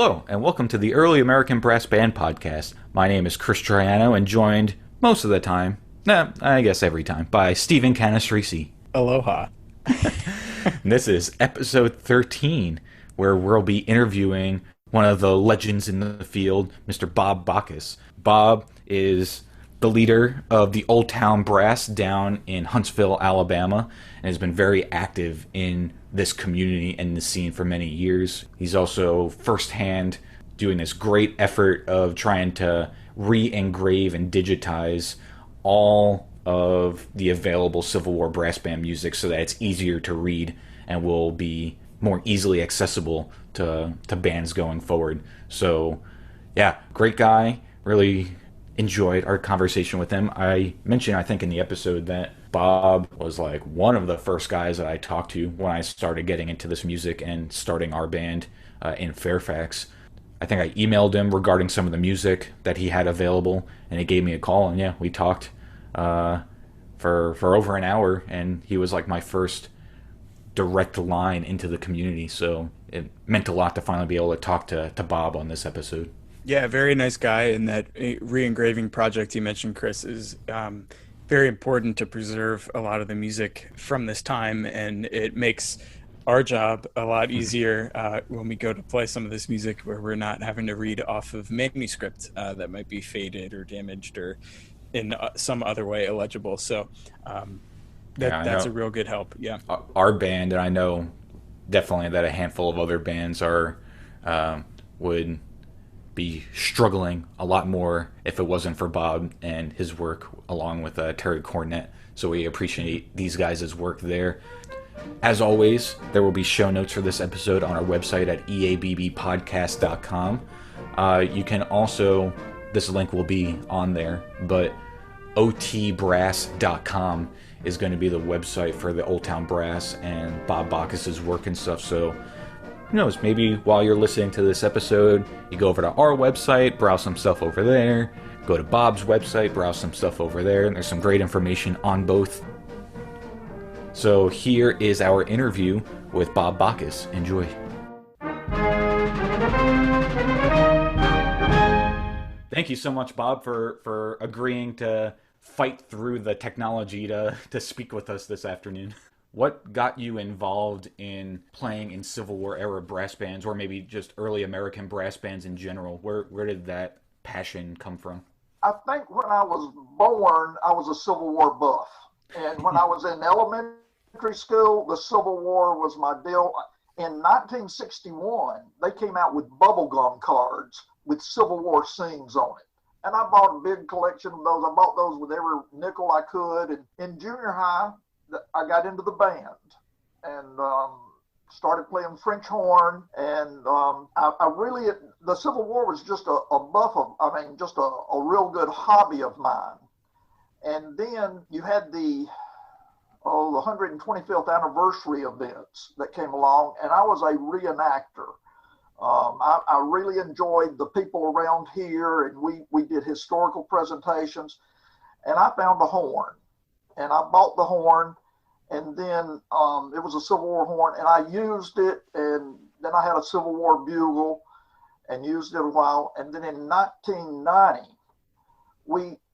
Hello, and welcome to the Early American Brass Band Podcast. My name is Chris Triano, and joined most of the time, I guess every time, by Stephen Canastrisi. Aloha. This is episode 13, where we'll be interviewing one of the legends in the field, Mr. Bob Baccus. Bob is the leader of the Olde Towne Brass down in Huntsville, Alabama, and has been very active in this community and the scene for many years. He's also firsthand doing this great effort of trying to re-engrave and digitize all of the available Civil War brass band music so that it's easier to read and will be more easily accessible to bands going forward. So, yeah, great guy. Really enjoyed our conversation with him. I mentioned, I think, in the episode that Bob was like one of the first guys that I talked to when I started getting into this music and starting our band in Fairfax. I think I emailed him regarding some of the music that he had available, and he gave me a call, and yeah, we talked for over an hour, and he was like my first direct line into the community, so it meant a lot to finally be able to talk to Bob on this episode. Yeah, very nice guy. And that re-engraving project you mentioned, Chris, is very important to preserve a lot of the music from this time. And it makes our job a lot easier when we go to play some of this music where we're not having to read off of manuscript that might be faded or damaged or in some other way illegible. So that's a real good help. Yeah. Our band, and I know definitely that a handful of other bands would be struggling a lot more if it wasn't for Bob and his work along with Terry Cornett. So we appreciate these guys' work there. As always, there will be show notes for this episode on our website at eabbpodcast.com. You can also, this link will be on there, but otbrass.com is going to be the website for the Olde Towne Brass and Bob Baccus' work and stuff. So who knows, maybe while you're listening to this episode, you go over to our website, browse some stuff over there, go to Bob's website, browse some stuff over there, and there's some great information on both. So here is our interview with Bob Baccus. Enjoy. Thank you so much, Bob, for agreeing to fight through the technology to speak with us this afternoon. What got you involved in playing in Civil War era brass bands, or maybe just early American brass bands in general? Where did that passion come from? I think when I was born, I was a Civil War buff. And when I was in elementary school, the Civil War was my deal. In 1961, they came out with bubblegum cards with Civil War scenes on it. And I bought a big collection of those. I bought those with every nickel I could. And in junior high, I got into the band and started playing French horn. And the Civil War was just just a real good hobby of mine. And then you had the 125th anniversary events that came along, and I was a reenactor. I really enjoyed the people around here, and we did historical presentations, and I found a horn. And I bought the horn, and then it was a Civil War horn, and I used it, and then I had a Civil War bugle and used it a while. And then in 1990,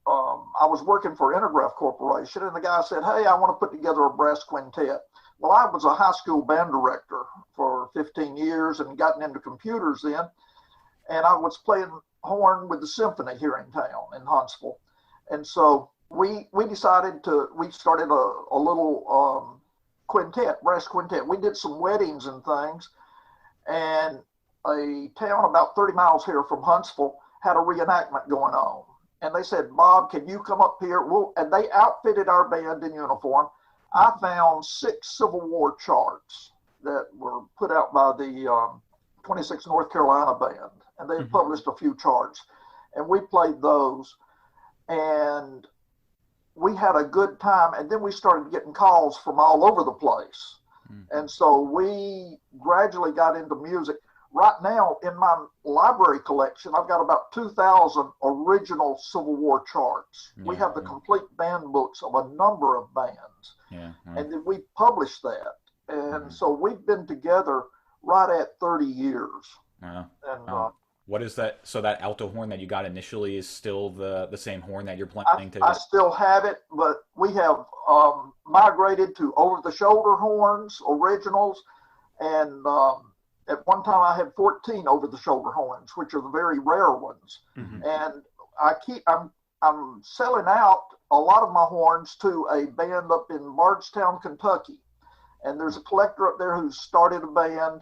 I was working for Engraving Corporation, and the guy said, "Hey, I want to put together a brass quintet." Well, I was a high school band director for 15 years and gotten into computers then, and I was playing horn with the symphony here in town in Huntsville. And so we started a little quintet, brass quintet. We did some weddings and things, and a town about 30 miles here from Huntsville had a reenactment going on. And they said, "Bob, can you come up here?" And they outfitted our band in uniform. I found 6 Civil War charts that were put out by the 26th North Carolina band, and they published a few charts, and we played those. And we had a good time, and then we started getting calls from all over the place. And so we gradually got into music. Right now, in my library collection, I've got about 2,000 original Civil War charts. We have the complete band books of a number of bands. And then we published that. And so we've been together right at 30 years. Wow. And What is that? So that alto horn that you got initially is still the same horn that you're I, planning I to? still have it, but we have migrated to over-the-shoulder horns, originals, and at one time I had 14 over-the-shoulder horns, which are the very rare ones. Mm-hmm. And I'm selling out a lot of my horns to a band up in Bardstown, Kentucky. And there's a collector up there who started a band,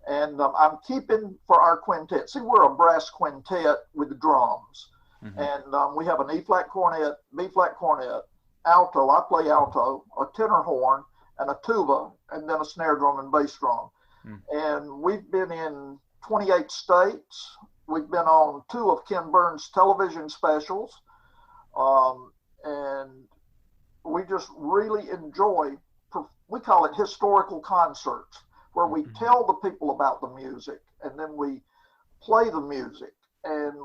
and I'm keeping for our quintet. See, we're a brass quintet with the drums. Mm-hmm. And we have an E-flat cornet, B-flat cornet, alto, I play alto, a tenor horn, and a tuba, and then a snare drum and bass drum. Mm. And we've been in 28 states. We've been on 2 of Ken Burns' television specials. And we just really enjoy, we call it historical concerts, where we tell the people about the music, and then we play the music. And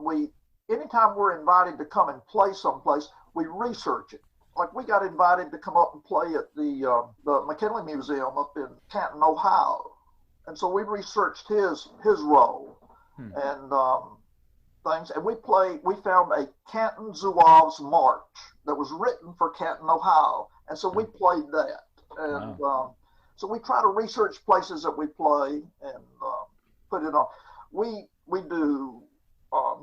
anytime we're invited to come and play someplace, we research it. Like we got invited to come up and play at the McKinley Museum up in Canton, Ohio. And so we researched his role and things. And we found a Canton Zouaves march that was written for Canton, Ohio. And so we played that. And so we try to research places that we play and put it on. We do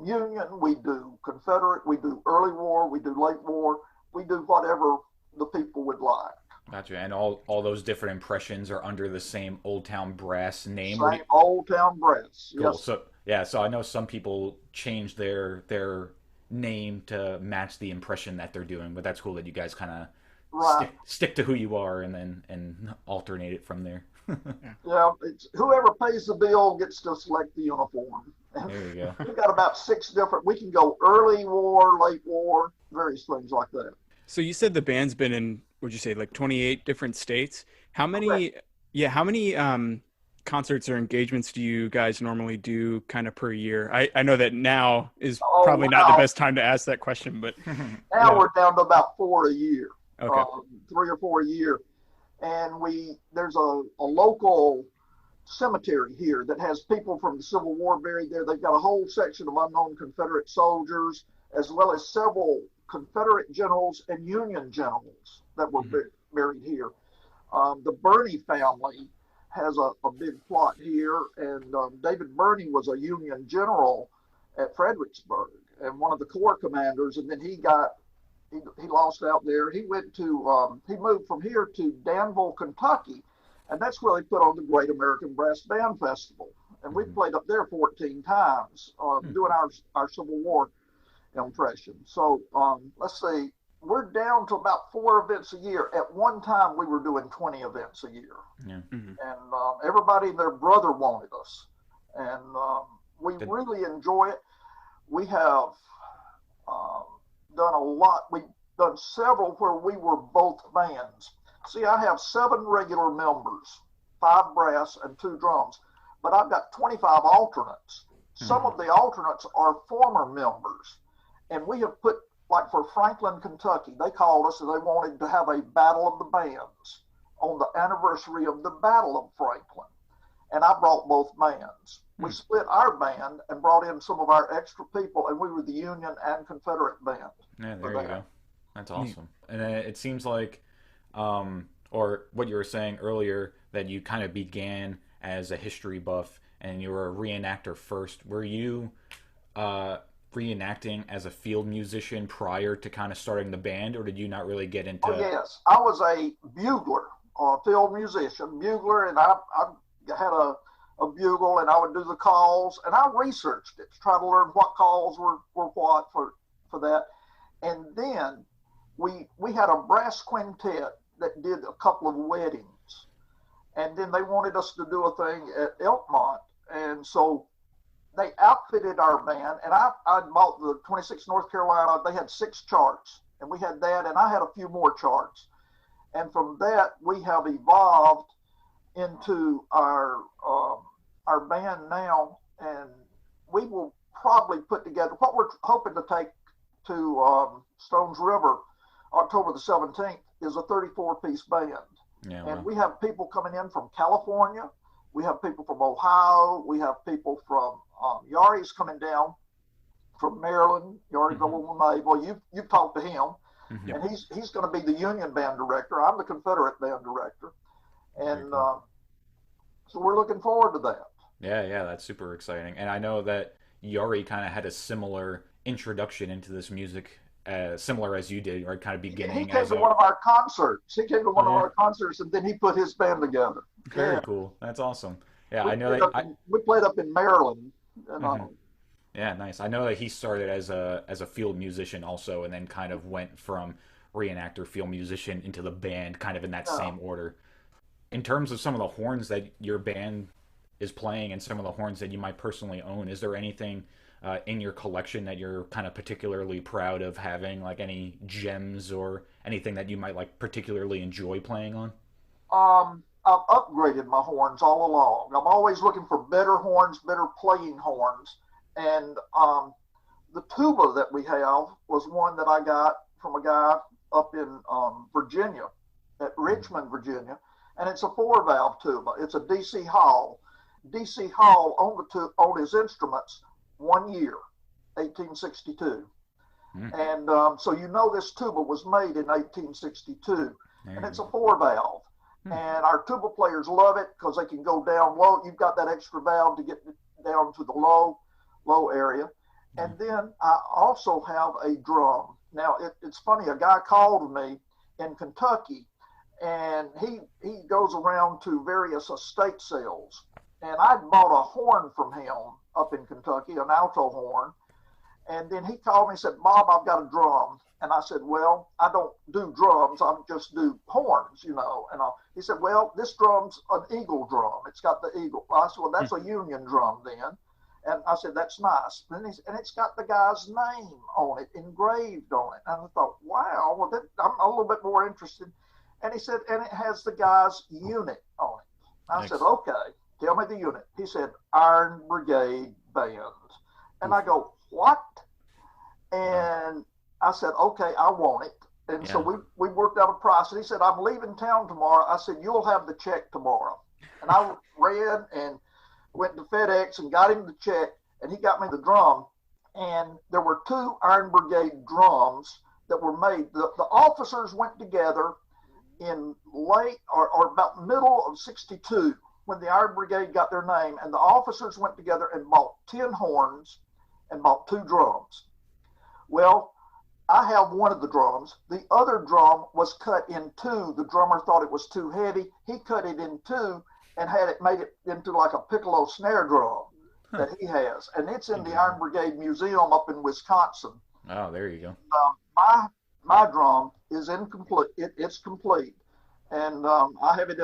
Union, we do Confederate, we do early war, we do late war. We do whatever the people would like. Gotcha. And all those different impressions are under the same Olde Towne Brass name? Same Olde Towne Brass, cool. Yes. So I know some people change their name to match the impression that they're doing, but that's cool that you guys kind of stick to who you are and alternate it from there. Yeah, it's whoever pays the bill gets to select the uniform. There you go. We've got about 6 different, we can go early war, late war, various things like that. So you said the band's been in, would you say, like 28 different states? How many, concerts or engagements do you guys normally do kind of per year? I know that now is probably not the best time to ask that question, but now we're down to about 4 a year. Okay. 3 or 4 a year. And there's a local cemetery here that has people from the Civil War buried there. They've got a whole section of unknown Confederate soldiers, as well as several Confederate generals and Union generals that were buried here. The Birney family has a big plot here, and David Birney was a Union general at Fredericksburg and one of the Corps commanders, and then he lost out there. He went to, he moved from here to Danville, Kentucky, and that's where they put on the Great American Brass Band Festival. And we played up there 14 times doing our Civil War impression. So let's see, we're down to about 4 events a year. At one time, we were doing 20 events a year. Yeah. And everybody and their brother wanted us. And we really enjoy it. We have done a lot. We've done several where we were both bands. See, I have 7 regular members, 5 brass and 2 drums, but I've got 25 alternates. Some of the alternates are former members. And we have put, like for Franklin, Kentucky, they called us and they wanted to have a battle of the bands on the anniversary of the Battle of Franklin. And I brought both bands. We split our band and brought in some of our extra people, and we were the Union and Confederate band. Yeah, there you go. That's awesome. And it seems like, or what you were saying earlier, that you kind of began as a history buff and you were a reenactor first. Were you reenacting as a field musician prior to kind of starting the band, or did you not really get into... Oh, yes. I was a bugler, a field musician, bugler, and I had a bugle, and I would do the calls, and I researched it to try to learn what calls were what for that. And then we had a brass quintet that did a couple of weddings, and then they wanted us to do a thing at Elkmont, and so they outfitted our band, and I bought the 26 North Carolina. They had 6 charts, and we had that, and I had a few more charts. And from that, we have evolved into our band now, and we will probably put together what we're hoping to take to Stones River October the 17th is a 34-piece band. Yeah, and we have people coming in from California, We have people from Ohio. We have people from Yari's coming down from Maryland. Yari's over on the Naval. You've talked to him, and he's going to be the Union band director. I'm the Confederate band director, and so we're looking forward to that. Yeah, that's super exciting. And I know that Yari kind of had a similar introduction into this music, similar as you did, or kind of beginning. He came to one of our concerts. He came to one of our concerts, and then he put his band together. Very cool. That's awesome. Yeah, I know that we played up in Maryland. And, yeah, nice. I know that he started as a field musician also, and then kind of went from reenactor, field musician into the band, kind of in that same order. In terms of some of the horns that your band is playing and some of the horns that you might personally own, is there anything in your collection that you're kind of particularly proud of having, like any gems or anything that you might like particularly enjoy playing on? I've upgraded my horns all along. I'm always looking for better horns, better playing horns. And the tuba that we have was one that I got from a guy up in Virginia, at Richmond, Virginia. And it's a 4-valve tuba. It's a DC Hall. DC Hall owned his instruments 1 year, 1862. And so this tuba was made in 1862. And it's a 4-valve. And our tuba players love it because they can go down low. You've got that extra valve to get down to the low area. And then I also have a drum. Now, it's funny. A guy called me in Kentucky, and he goes around to various estate sales. And I bought a horn from him up in Kentucky, an alto horn. And then he called me and said, Bob, I've got a drum. And I said, well, I don't do drums. I just do horns, And he said, well, this drum's an eagle drum. It's got the eagle. I said, well, that's a Union drum then. And I said, that's nice. And it's got the guy's name on it, engraved on it. And I thought, wow, well, I'm a little bit more interested. And he said, and it has the guy's unit on it. I said, okay, tell me the unit. He said, Iron Brigade Band. And I go, what? And I said, okay, I want it. And so we worked out a price. And he said, I'm leaving town tomorrow. I said, you'll have the check tomorrow. And I ran and went to FedEx and got him the check. And he got me the drum. And there were 2 Iron Brigade drums that were made. The officers went together in late or about middle of 62 when the Iron Brigade got their name. And the officers went together and bought 10 horns and bought 2 drums. Well, I have one of the drums. The other drum was cut in 2. The drummer thought it was too heavy. He cut it in 2 and made it into like a piccolo snare drum that he has. And it's in the Iron Brigade Museum up in Wisconsin. Oh, there you go. My drum is incomplete. It's complete. And I have it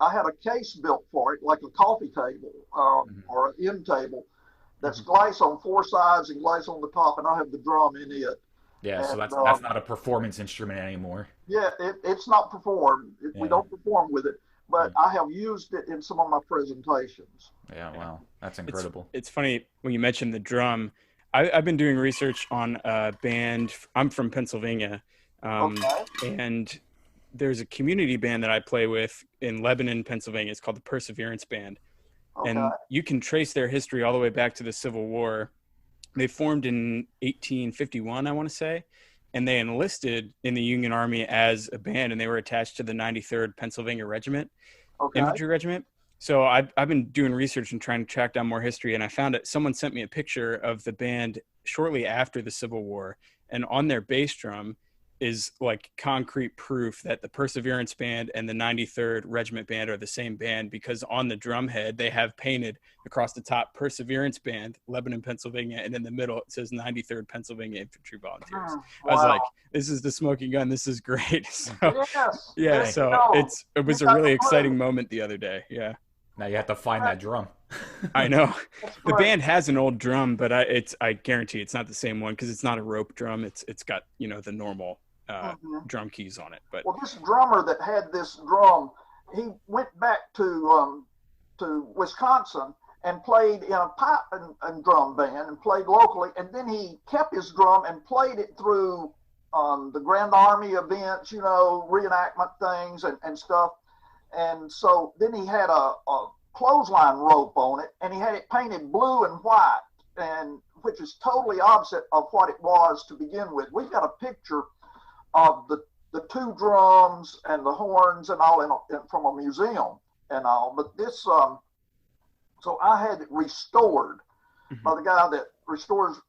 I had a case built for it, like a coffee table or an end table that's glass on 4 sides and glass on the top, and I have the drum in it. Yeah, and, so that's not a performance instrument anymore. Yeah, it's not performed. We don't perform with it, but I have used it in some of my presentations. Yeah, wow, that's incredible. It's funny when you mentioned the drum. I've been doing research on a band. I'm from Pennsylvania, and there's a community band that I play with in Lebanon, Pennsylvania. It's called the Perseverance Band. And you can trace their history all the way back to the Civil War. They formed in 1851, I want to say, and they enlisted in the Union Army as a band, and they were attached to the 93rd Pennsylvania Regiment, Infantry Regiment. So I've been doing research and trying to track down more history, and I found it. Someone sent me a picture of the band shortly after the Civil War, and on their bass drum is like concrete proof that the Perseverance Band and the 93rd Regiment Band are the same band, because on the drum head they have painted across the top Perseverance Band, Lebanon, Pennsylvania, and in the middle it says 93rd Pennsylvania Infantry Volunteers. I was like, this is the smoking gun. This is great. So, it was a really exciting moment the other day. Yeah. Now you have to find that drum. I know. The band has an old drum, but I guarantee it's not the same one because it's not a rope drum. It's got, the normal drum keys on it. But this drummer that had this drum, he went back to Wisconsin and played in a pipe and drum band and played locally, and then he kept his drum and played it through the Grand Army events, reenactment things and stuff. And so then he had a clothesline rope on it, and he had it painted blue and white, and which is totally opposite of what it was to begin with. We've got a picture of the two drums and the horns and all from a museum and all. But this, so I had it restored by the guy that restores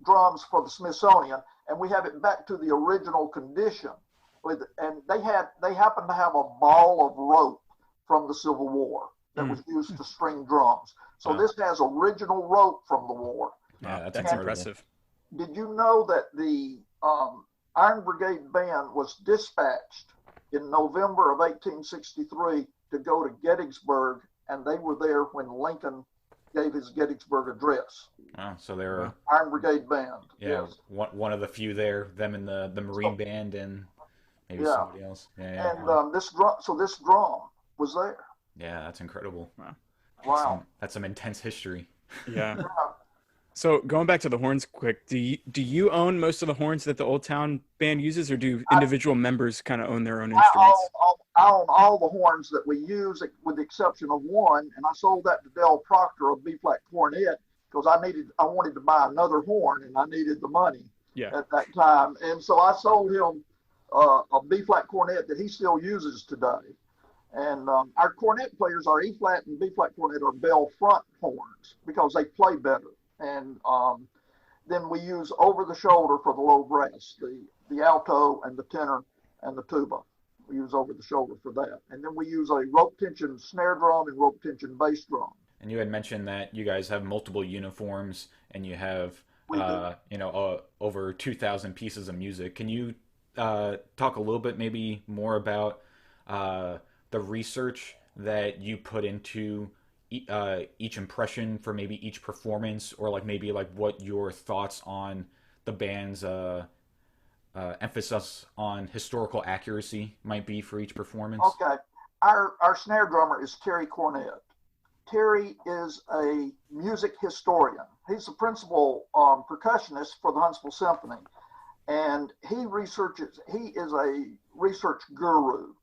drums for the Smithsonian, and we have it back to the original condition. And they happened to have a ball of rope from the Civil War that was used to string drums. So this has original rope from the war. Yeah, that's impressive. Did you know that the Iron Brigade Band was dispatched in November of 1863 to go to Gettysburg, and they were there when Lincoln gave his Gettysburg Address? So they were Iron Brigade Band. Yeah, yes. one of the few there. Them and the Marine Band and maybe somebody else. Yeah. And this drum was there. Yeah, that's incredible. Wow. That's some intense history. Yeah. So going back to the horns quick, do you own most of the horns that the Olde Towne Band uses, or do individual members kind of own their own instruments? I own all the horns that we use, with the exception of one, and I sold that to Del Proctor of B-flat cornet because I wanted to buy another horn, and I needed the money at that time, and so I sold him a B-flat cornet that he still uses today. And our cornet players, our E-flat and B-flat cornet, are bell front horns because they play better. And then we use over the shoulder for the low brass, the alto and the tenor and the tuba. We use over the shoulder for that. And then we use a rope tension snare drum and rope tension bass drum. And you had mentioned that you guys have multiple uniforms and you have over 2,000 pieces of music. Can you talk a little bit maybe more about the research that you put into each impression for maybe each performance, or what your thoughts on the band's emphasis on historical accuracy might be for each performance? Okay. Our snare drummer is Terry Cornett. Terry is a music historian. He's the principal percussionist for the Huntsville Symphony, and he is a research guru.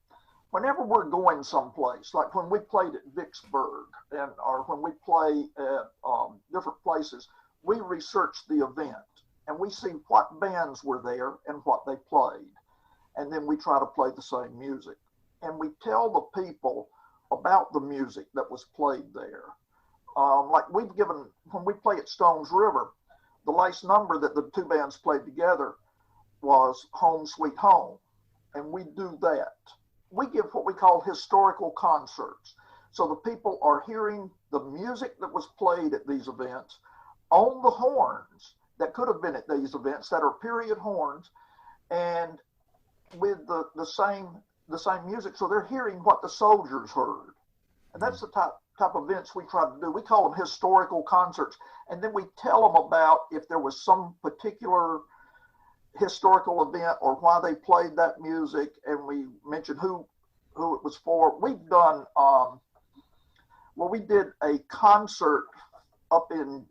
Whenever we're going someplace, like when we played at Vicksburg or when we play at different places, we research the event and we see what bands were there and what they played. And then we try to play the same music. And we tell the people about the music that was played there. Like when we play at Stones River, the last number that the two bands played together was Home Sweet Home. And we do that. We give what we call historical concerts. So the people are hearing the music that was played at these events on the horns that could have been at these events that are period horns, and with the same music. So they're hearing what the soldiers heard. And that's the type of events we try to do. We call them historical concerts. And then we tell them about if there was some particular historical event or why they played that music, and we mentioned who it was for. We've done we did a concert up in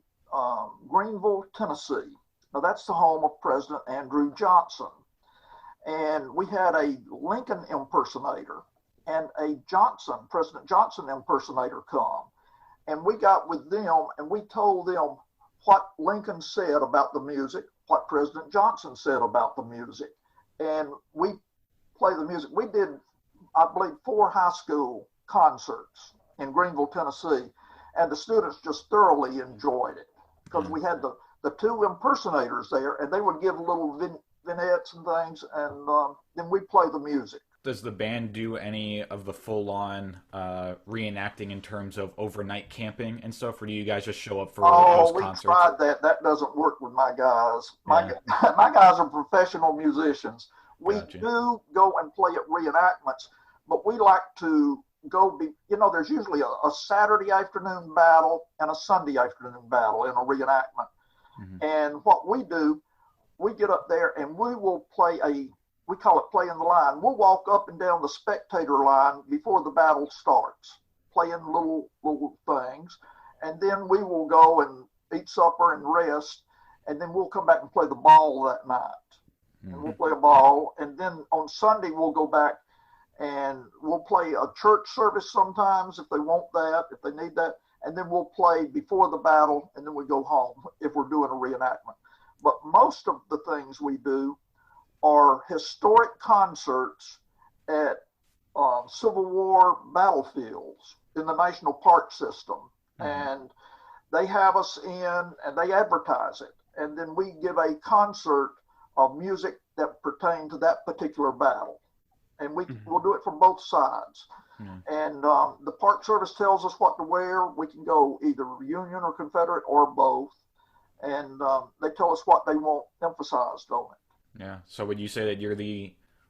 Greenville, Tennessee. Now that's the home of President Andrew Johnson, and we had a Lincoln impersonator and a President Johnson impersonator come, and we got with them and we told them what Lincoln said about the music, what President Johnson said about the music, and we play the music. We did, I believe, 4 high school concerts in Greenville, Tennessee, and the students just thoroughly enjoyed it because we had the two impersonators there, and they would give little vignettes and things, and then we play the music. Does the band do any of the full-on reenacting in terms of overnight camping and stuff, or do you guys just show up for those concerts? Oh, we tried that. That doesn't work with my guys. My guys are professional musicians. We do go and play at reenactments, but we like to there's usually a Saturday afternoon battle and a Sunday afternoon battle in a reenactment. Mm-hmm. And what we do, we get up there and we will play we call it playing the line. We'll walk up and down the spectator line before the battle starts, playing little things. And then we will go and eat supper and rest. And then we'll come back and play the ball that night. Mm-hmm. And we'll play a ball. And then on Sunday, we'll go back and we'll play a church service sometimes if they want that, if they need that, and then we'll play before the battle, and then we go home if we're doing a reenactment. But most of the things we do are historic concerts at Civil War battlefields in the National Park System. And they have us in and they advertise it. And then we give a concert of music that pertain to that particular battle. And we'll do it from both sides. And the Park Service tells us what to wear. We can go either Union or Confederate or both. And they tell us what they want emphasized on it. Yeah. So would you say that you're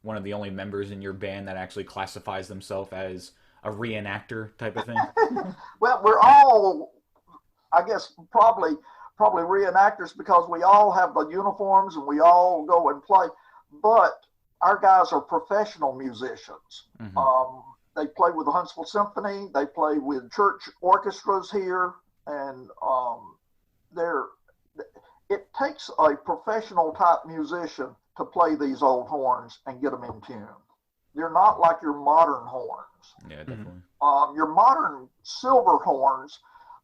one of the only members in your band that actually classifies themselves as a reenactor type of thing? Well, we're all, I guess, probably reenactors because we all have the uniforms and we all go and play. But our guys are professional musicians. They play with the Huntsville Symphony. They play with church orchestras here, and it takes a professional type musician to play these old horns and get them in tune. They're not like your modern horns. Yeah, definitely. Your modern silver horns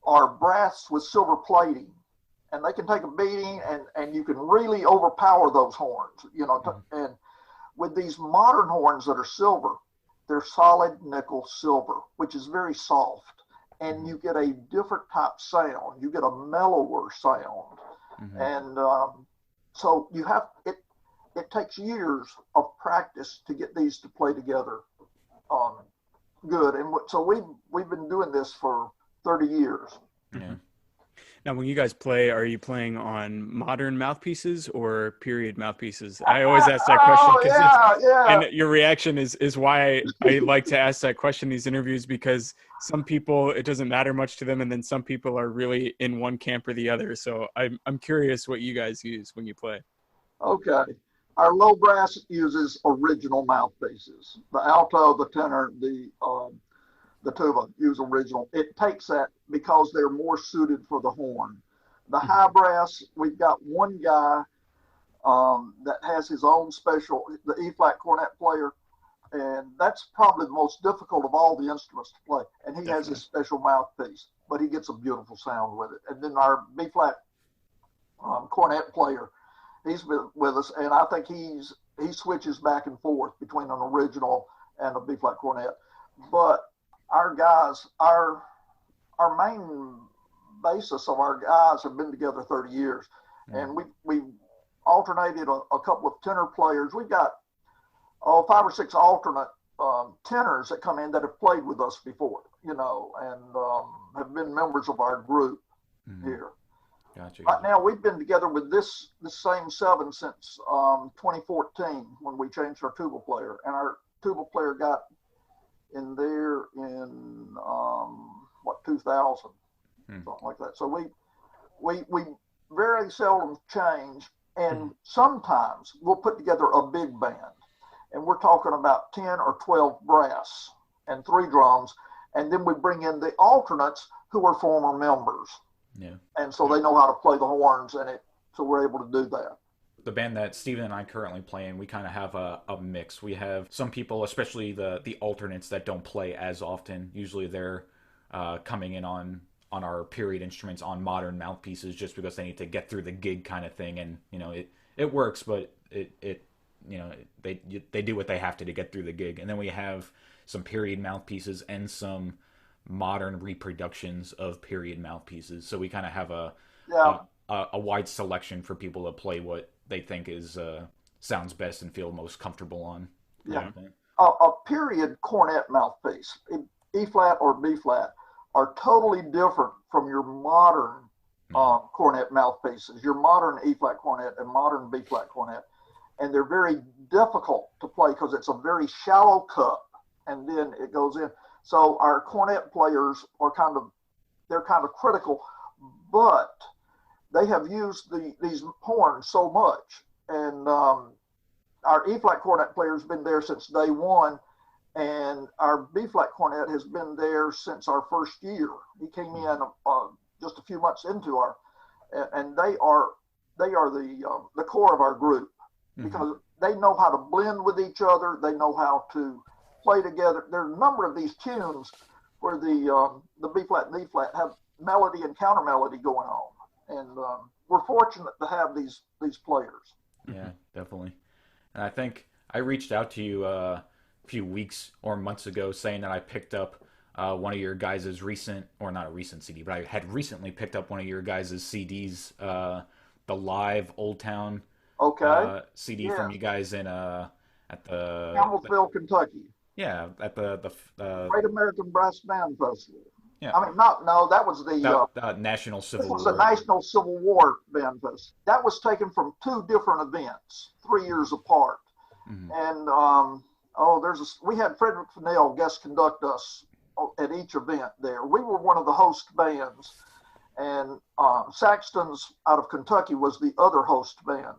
are brass with silver plating, and they can take a beating, and you can really overpower those horns. And with these modern horns that are silver, they're solid nickel silver, which is very soft, and you get a different type sound. You get a mellower sound, and so you have it. It takes years of practice to get these to play together good. And so we've been doing this for 30 years. Yeah. Now, when you guys play, are you playing on modern mouthpieces or period mouthpieces? I always ask that question and your reaction is why I like to ask that question in these interviews, because some people, it doesn't matter much to them, and then some people are really in one camp or the other. So I'm curious what you guys use when you play. Okay. Our low brass uses original mouthpieces. The alto, the tenor, the tuba use original. It takes that because they're more suited for the horn. The high brass, we've got one guy that has his own special, the E-flat cornet player, and that's probably the most difficult of all the instruments to play. And he has his special mouthpiece, but he gets a beautiful sound with it. And then our B-flat cornet player, he's with us, and I think he switches back and forth between an original and a B-flat cornet. But our guys, our main basis of our guys have been together 30 years, and we alternated a couple of tenor players. We've got 5 or 6 alternate tenors that come in that have played with us before, and have been members of our group here. Gotcha. Right now, we've been together with this same 7 since 2014 when we changed our tuba player, and our tuba player got in there in 2000, something like that. So we very seldom change, and sometimes we'll put together a big band, and we're talking about 10 or 12 brass and 3 drums, and then we bring in the alternates who are former members. Yeah. And so they know how to play the horns, so we're able to do that. The band that Steven and I currently play in, we kind of have a mix. We have some people, especially the alternates, that don't play as often. Usually they're coming in on our period instruments on modern mouthpieces just because they need to get through the gig kind of thing. And, it works, but they do what they have to get through the gig. And then we have some period mouthpieces and some modern reproductions of period mouthpieces, so we kind of have a wide selection for people to play what they think is sounds best and feel most comfortable on. A period cornet mouthpiece, E-flat or B-flat, are totally different from your modern cornet mouthpieces, your modern E-flat cornet and modern B-flat cornet, and they're very difficult to play because it's a very shallow cup, and then it goes in. So our cornet players are kind of critical, but they have used these horns so much. And our E-flat cornet player has been there since day one, and our B-flat cornet has been there since our first year. He came in just a few months into and they are the core of our group because they know how to blend with each other. They know how to play together. There are a number of these tunes where the B flat and E flat have melody and counter melody going on, and we're fortunate to have these players. Yeah, definitely. And I think I reached out to you a few weeks or months ago saying that I picked up one of your guys' recent, or not a recent CD, but I had recently picked up one of your guys' CDs, the live Olde Towne CD Yeah. from you guys in at the Campbellsville, Kentucky. Yeah, at the Great American Brass Band Festival. yeah. I mean, that was the National Civil this was War. the National Civil War Band Festival. That was taken from two different events, 3 years apart. Mhm. And we had Frederick Fennell guest conduct us at each event there. We were one of the host bands, and Saxton's out of Kentucky was the other host band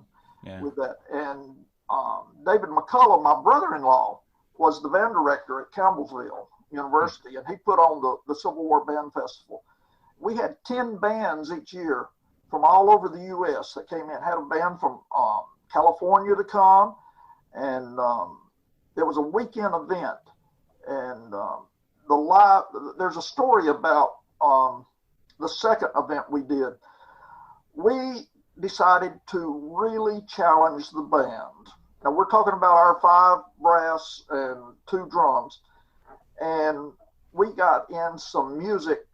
with that. And David McCullough, my brother-in-law, was the band director at Campbellsville University, and he put on the Civil War Band Festival. We had 10 bands each year from all over the U.S. that came in. Had a band from California to come, and there was a weekend event. And there's a story about the second event we did. We decided to really challenge the band. Now we're talking about our 5 brass and 2 drums, and we got in some music.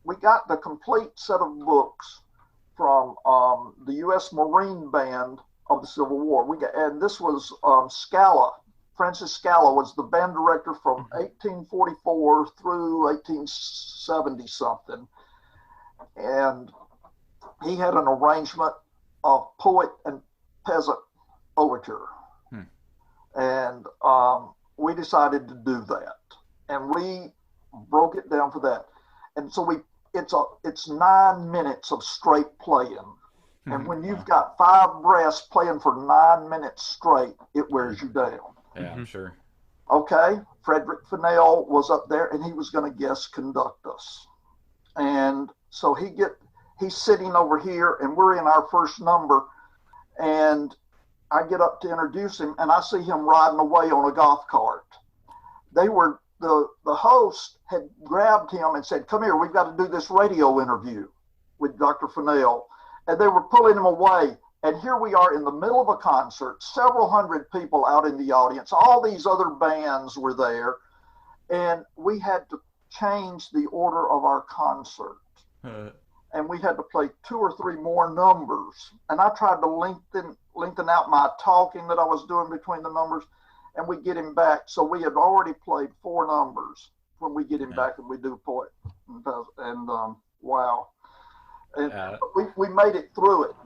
We got the complete set of books from the U.S. Marine Band of the Civil War. And this was Scala. Francis Scala was the band director from 1844 through 1870 something, and he had an arrangement of poet and peasant overture. And we decided to do that, and we broke it down for that. And so it's 9 minutes of straight playing. And when you've got 5 brass playing for 9 minutes straight, it wears you down. Yeah, I'm sure. Okay, Frederick Fennell was up there, and he was going to guest conduct us. And so he's sitting over here, and we're in our first number, and I get up to introduce him, and I see him riding away on a golf cart. The host had grabbed him and said, "Come here, we've got to do this radio interview with Dr. Fennell." And they were pulling him away. And here we are in the middle of a concert, several hundred people out in the audience. All these other bands were there. And we had to change the order of our concert. And we had to play 2 or 3 more numbers. And I tried to lengthen out my talking that I was doing between the numbers, and we get him back. So we had already played 4 numbers when we get him back, and we do poet. And wow. And we made it through it.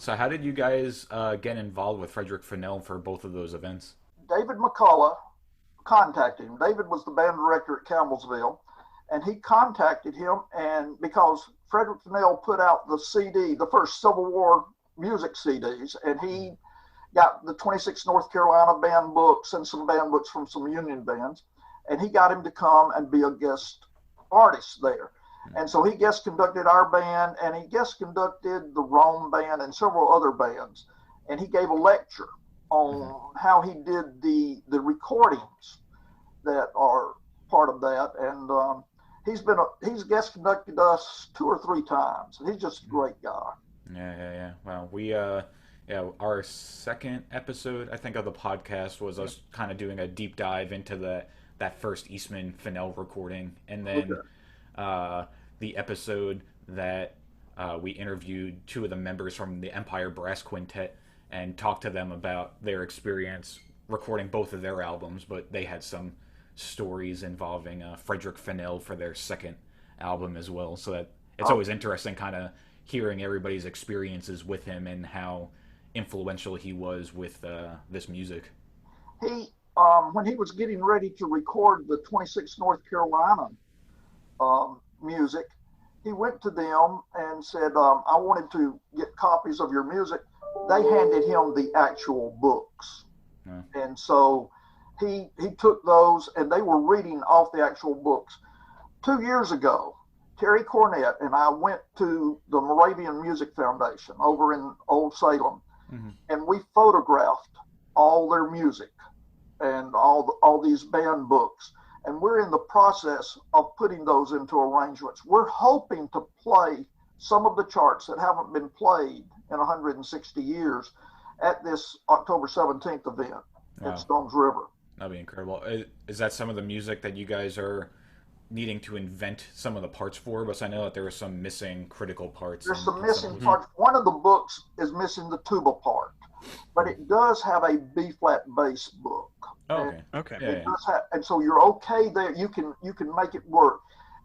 So how did you guys get involved with Frederick Fennell for both of those events? David McCullough contacted him. David was the band director at Campbellsville, and he contacted him, and because Frederick Fennell put out the CD, the first Civil War music CDs, and he got the 26 North Carolina band books and some band books from some Union bands, and he got him to come and be a guest artist there. And so he guest conducted our band, and he guest conducted the Rome band and several other bands. And he gave a lecture on how he did the recordings that are part of that. And he's guest conducted us 2 or 3 times. And he's just a great guy. Yeah. Well, we our second episode, I think, of the podcast was us kind of doing a deep dive into that first Eastman Fennell recording, and then the episode that we interviewed 2 of the members from the Empire Brass Quintet and talked to them about their experience recording both of their albums, but they had some stories involving Frederick Fennell for their second album as well. So that it's always interesting kind of hearing everybody's experiences with him and how influential he was with this music. He, when he was getting ready to record the 26 North Carolina music, he went to them and said, I wanted to get copies of your music. They handed him the actual books. Yeah. And so he took those, and they were reading off the actual books. 2 years ago, Terry Cornett and I went to the Moravian Music Foundation over in Old Salem, and we photographed all their music and all these band books. And we're in the process of putting those into arrangements. We're hoping to play some of the charts that haven't been played in 160 years at this October 17th event at Stones River. That'd be incredible. Is that some of the music that you guys are needing to invent some of the parts for? Because I know that there are some missing critical parts. There's some missing parts. One of the books is missing the tuba part, but it does have a B-flat bass book. Oh, okay. And so you're okay there. You can make it work,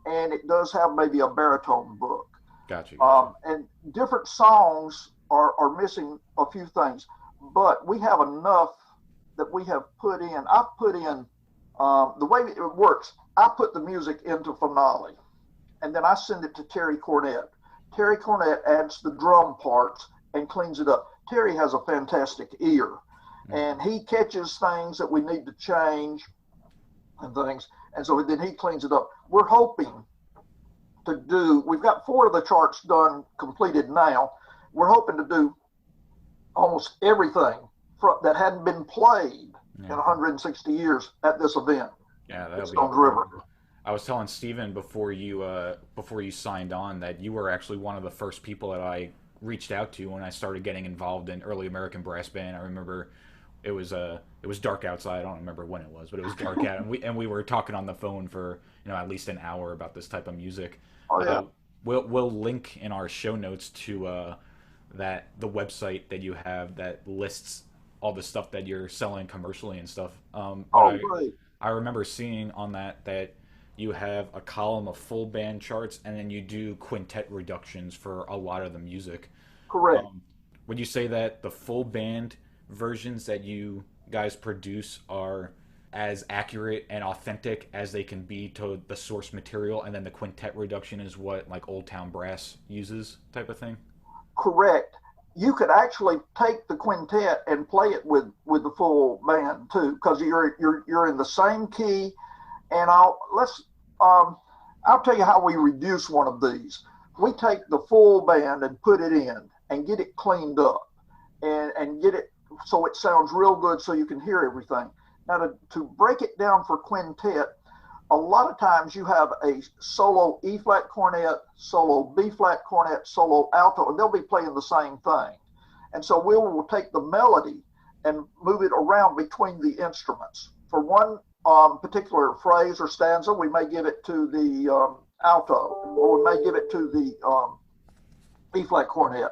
and it does have maybe a baritone book. Gotcha. And different songs are missing a few things, but we have enough that we have put in. I put in the way it works. I put the music into Finale, and then I send it to Terry Cornett. Terry Cornett adds the drum parts and cleans it up. Terry has a fantastic ear. And he catches things that we need to change and things. And so then he cleans it up. We're hoping we've got 4 of the charts done, completed now. We're hoping to do almost everything that hadn't been played in 160 years at this event. Yeah, that'll be Stones River. I was telling Steven before you signed on that you were actually one of the first people that I reached out to when I started getting involved in early American brass band. I remember it was dark outside. I don't remember when it was, but it was dark out, and we were talking on the phone for at least an hour about this type of music. Oh yeah. We'll link in our show notes to the website that you have that lists all the stuff that you're selling commercially and stuff. Great. I remember seeing on that you have a column of full band charts, and then you do quintet reductions for a lot of the music. Correct. Would you say that the full band versions that you guys produce are as accurate and authentic as they can be to the source material, and then the quintet reduction is what like Olde Towne Brass uses, type of thing? Correct. You could actually take the quintet and play it with the full band too, because you're in the same key. And I'll tell you how we reduce one of these. We take the full band and put it in and get it cleaned up and get it so it sounds real good so you can hear everything. Now to break it down for quintet, a lot of times you have a solo E flat cornet, solo B flat cornet, solo alto, and they'll be playing the same thing. And so we will take the melody and move it around between the instruments. For one particular phrase or stanza, we may give it to the alto, or we may give it to the E flat cornet.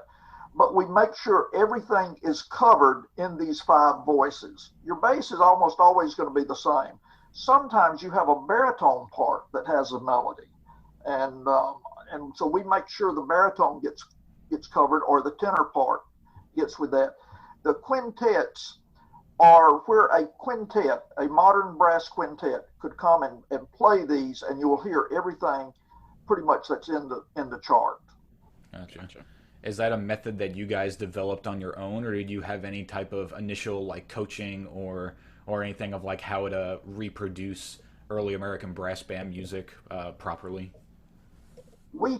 But we make sure everything is covered in these 5 voices. Your bass is almost always going to be the same. Sometimes you have a baritone part that has a melody, and so we make sure the baritone gets covered, or the tenor part gets with that. The quintets are where a quintet, a modern brass quintet, could come and play these, and you will hear everything pretty much that's in the chart. Gotcha. Is that a method that you guys developed on your own, or did you have any type of initial like coaching or anything of like how to reproduce early American brass band music properly? We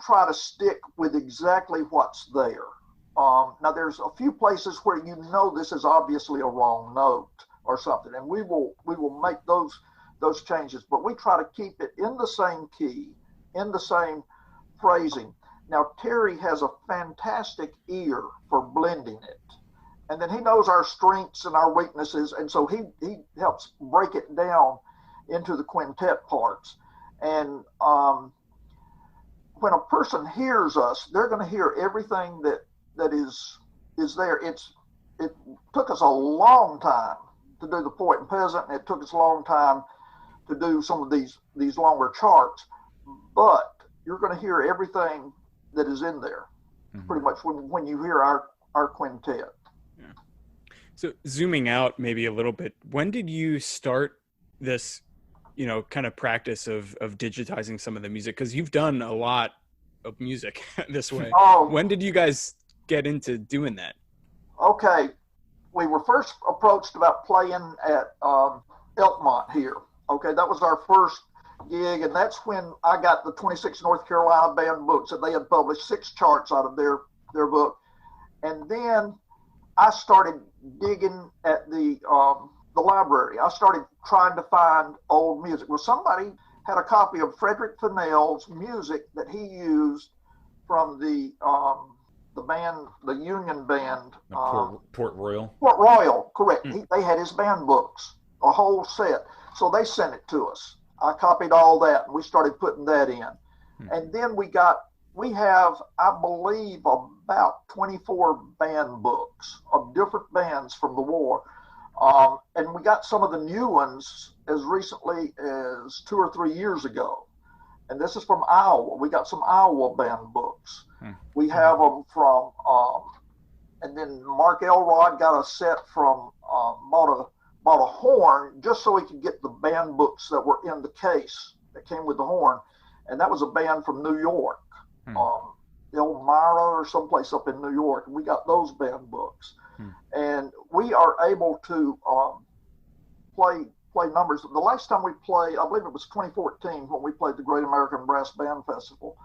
try to stick with exactly what's there. Now there's a few places where you know this is obviously a wrong note or something, and we will make those changes, but we try to keep it in the same key, in the same phrasing. Now Terry has a fantastic ear for blending it. And then he knows our strengths and our weaknesses, and so he helps break it down into the quintet parts. And when a person hears us, they're going to hear everything that is there. It took us a long time to do the poet and peasant, and it took us a long time to do some of these longer charts. But you're going to hear everything that is in there, pretty much when you hear our quintet. So zooming out maybe a little bit, when did you start this, kind of practice of digitizing some of the music? Because you've done a lot of music this way. When did you guys get into doing that? Okay. We were first approached about playing at Elkmont here. Okay. That was our first gig. And that's when I got the 26 North Carolina band books, and they had published 6 charts out of their book. And then I started digging at the library. I started trying to find old music. Well, somebody had a copy of Frederick Fennell's music that he used from the band, the Union Band. Port Royal? Port Royal, correct. They had his band books, a whole set. So they sent it to us. I copied all that, and we started putting that in. And then we have, I believe, about 24 band books of different bands from the war. And we got some of the new ones as recently as 2 or 3 years ago. And this is from Iowa. We got some Iowa band books. We have them from, and then Mark Elrod got a set from, bought a horn just so he could get the band books that were in the case that came with the horn. And that was a band from New York. Elmira or someplace up in New York. We got those band books, and we are able to play numbers. The last time we played, I believe it was 2014 when we played the Great American Brass Band Festival.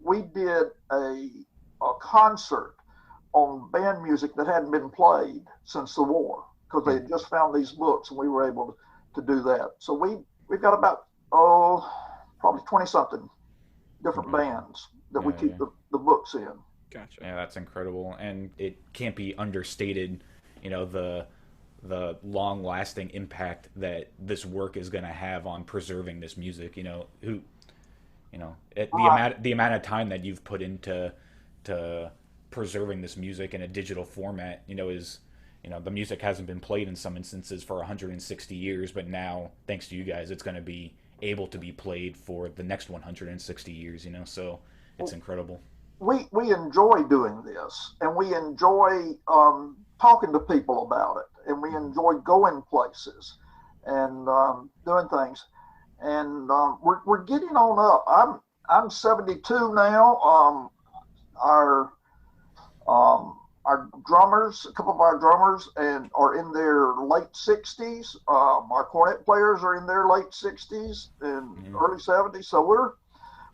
We did a concert on band music that hadn't been played since the war, because they had just found these books, and we were able to do that. So we've got about probably 20 something different bands that we keep the books in. Gotcha. Yeah, that's incredible, and it can't be understated, the long-lasting impact that this work is going to have on preserving this music. The amount of time that you've put into preserving this music in a digital format, is, the music hasn't been played in some instances for 160 years, but now, thanks to you guys, it's going to be able to be played for the next 160 years. So it's incredible. We enjoy doing this, and we enjoy talking to people about it, and we enjoy going places and doing things. And we're getting on up. I'm 72 now. Our drummers, a couple of our drummers, are in their late 60s. Our cornet players are in their late 60s and early 70s. So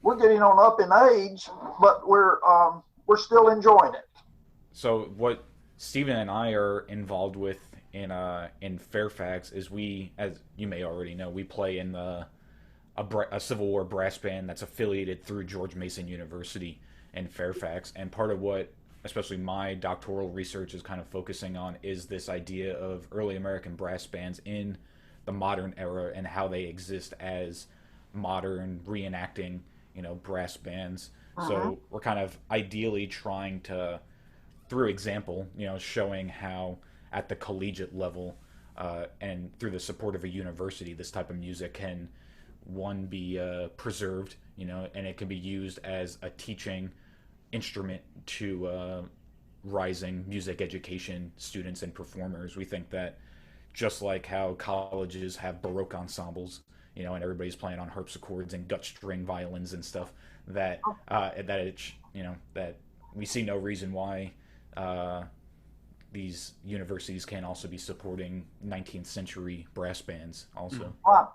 we're getting on up in age, but we're still enjoying it. So what Stephen and I are involved with in Fairfax is we, as you may already know, we play in the a Civil War brass band that's affiliated through George Mason University in Fairfax. And part of what, especially my doctoral research, is kind of focusing on is this idea of early American brass bands in the modern era and how they exist as modern reenacting, brass bands. So we're kind of ideally trying to, through example, showing how at the collegiate level and through the support of a university, this type of music can, one, be preserved, and it can be used as a teaching instrument to rising music education students and performers. We think that just like how colleges have Baroque ensembles, and everybody's playing on harpsichords and gut string violins and stuff, that that we see no reason why these universities can also be supporting 19th century brass bands also. Right.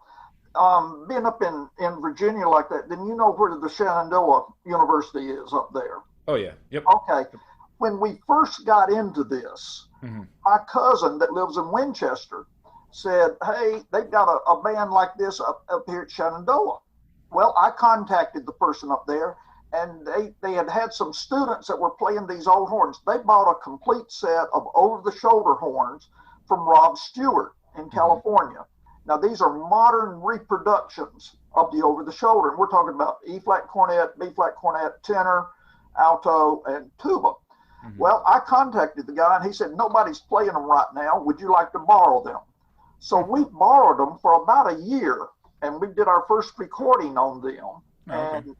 Being up in Virginia like that, then you know where the Shenandoah University is up there. Oh, yeah. Yep. Okay. When we first got into this, my cousin that lives in Winchester said, hey, they've got a band like this up here at Shenandoah. Well, I contacted the person up there, and they had some students that were playing these old horns. They bought a complete set of over-the-shoulder horns from Rob Stewart in California. Now, these are modern reproductions of the over-the-shoulder, and we're talking about E-flat cornet, B-flat cornet, tenor, alto, and tuba. Well, I contacted the guy, and he said, nobody's playing them right now. Would you like to borrow them? So we borrowed them for about a year, and we did our first recording on them. And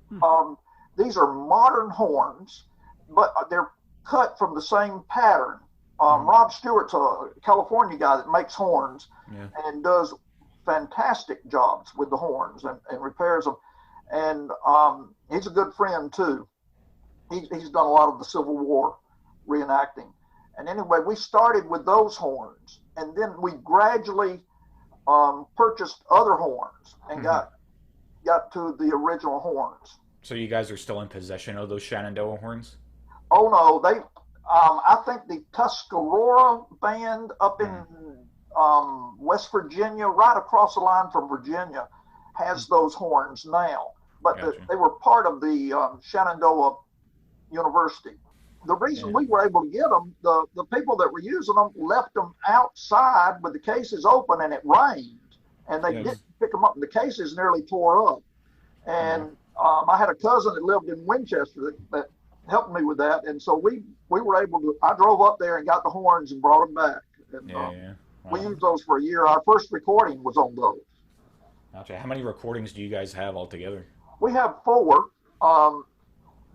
these are modern horns, but they're cut from the same pattern. Rob Stewart's a California guy that makes horns and does fantastic jobs with the horns and repairs them. And he's a good friend, too. He's done a lot of the Civil War reenacting. And anyway, we started with those horns, and then we gradually purchased other horns and got to the original horns. So you guys are still in possession of those Shenandoah horns? Oh no, they. I think the Tuscarora band up in West Virginia, right across the line from Virginia, has those horns now. But they were part of the Shenandoah University. The reason we were able to get them, the people that were using them left them outside with the cases open, and it rained, and they didn't pick them up, and the cases nearly tore up. And I had a cousin that lived in Winchester that helped me with that, and so we were able to. I drove up there and got the horns and brought them back. And, we used those for a year. Our first recording was on those. Gotcha. How many recordings do you guys have altogether? We have 4.